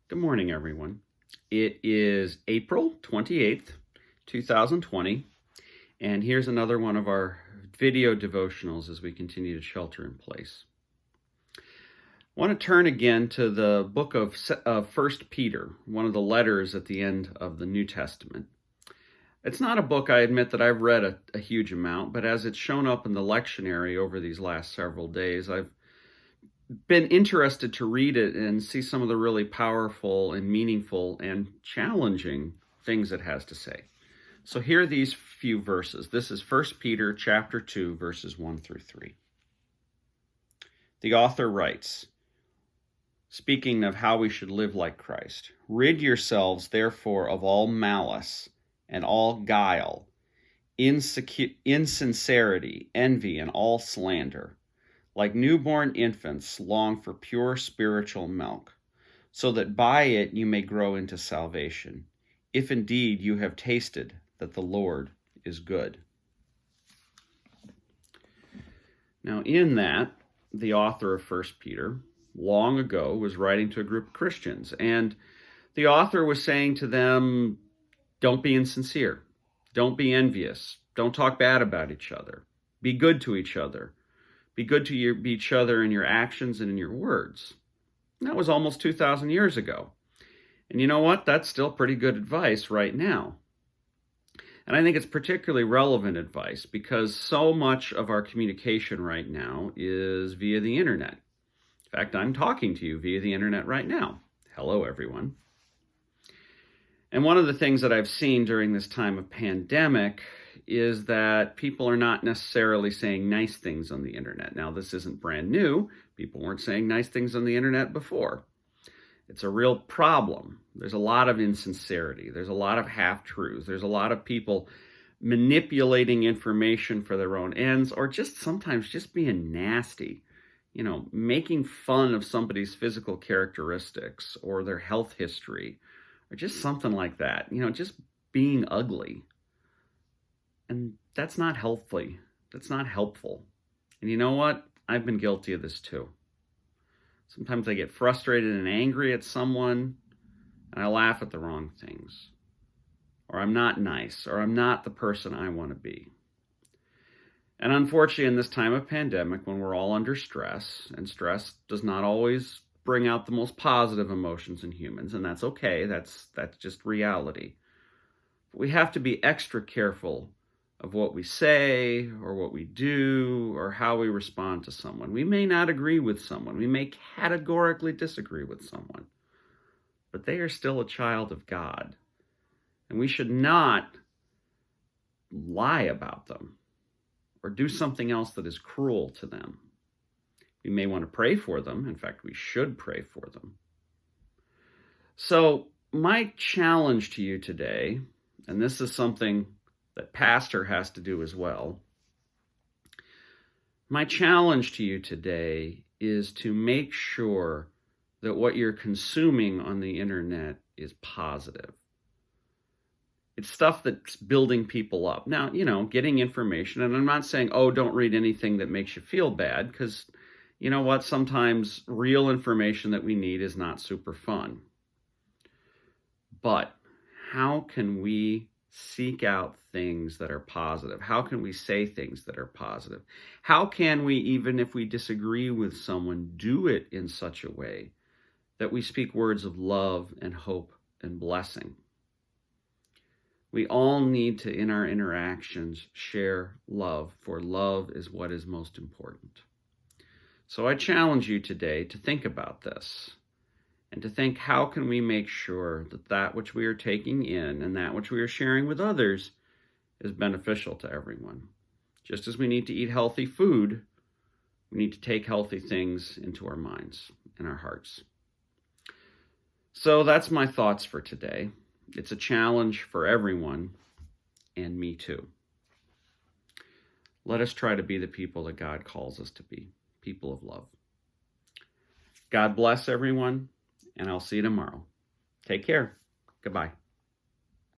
Good morning, everyone. It is April 28th, 2020, and here's another one of our video devotionals as we continue to shelter in place. I want to turn again to the book of 1 Peter, one of the letters at the end of the New Testament. It's not a book, I admit, that I've read a huge amount, but as it's shown up in the lectionary over these last several days, I've been interested to read it and see some of the really powerful and meaningful and challenging things it has to say. So here are these few verses. This is 1 Peter chapter 2, verses 1 through 3. The author writes, speaking of how we should live like Christ, "Rid yourselves, therefore, of all malice and all guile, insincerity, envy, and all slander. Like newborn infants, long for pure spiritual milk, so that by it you may grow into salvation, if indeed you have tasted that the Lord is good." Now, in that, the author of 1 Peter, long ago, was writing to a group of Christians, and the author was saying to them, don't be insincere, don't be envious, don't talk bad about each other, be good to each other. Be good to each other in your actions and in your words. And that was almost 2,000 years ago. And you know what? That's still pretty good advice right now. And I think it's particularly relevant advice because so much of our communication right now is via the internet. In fact, I'm talking to you via the internet right now. Hello, everyone. And one of the things that I've seen during this time of pandemic is that people are not necessarily saying nice things on the internet. Now, this isn't brand new. People weren't saying nice things on the internet before. It's a real problem. There's a lot of insincerity. There's a lot of half-truths. There's a lot of people manipulating information for their own ends, or just sometimes just being nasty, making fun of somebody's physical characteristics or their health history, or just something like that, just being ugly. And that's not healthy. That's not helpful. And you know what? I've been guilty of this too. Sometimes I get frustrated and angry at someone, and I laugh at the wrong things. Or I'm not nice, or I'm not the person I want to be. And unfortunately, in this time of pandemic, when we're all under stress, and stress does not always bring out the most positive emotions in humans, and that's okay. That's just reality. But we have to be extra careful of what we say or what we do or how we respond to someone. We may not agree with someone. We may categorically disagree with someone, but they are still a child of God. And we should not lie about them or do something else that is cruel to them. We may want to pray for them. In fact, we should pray for them. So my challenge to you today, and this is something that pastor has to do as well. My challenge to you today is to make sure that what you're consuming on the internet is positive. It's stuff that's building people up. Now, getting information, and I'm not saying, don't read anything that makes you feel bad, because you know what? Sometimes real information that we need is not super fun. But how can we seek out things that are positive? How can we say things that are positive? How can we, even if we disagree with someone, do it in such a way that we speak words of love and hope and blessing? We all need to, in our interactions, share love, for love is what is most important. So I challenge you today to think about this. And to think, how can we make sure that that which we are taking in and that which we are sharing with others is beneficial to everyone? Just as we need to eat healthy food, we need to take healthy things into our minds and our hearts. So that's my thoughts for today. It's a challenge for everyone, and me too. Let us try to be the people that God calls us to be, people of love. God bless everyone. And I'll see you tomorrow. Take care. Goodbye.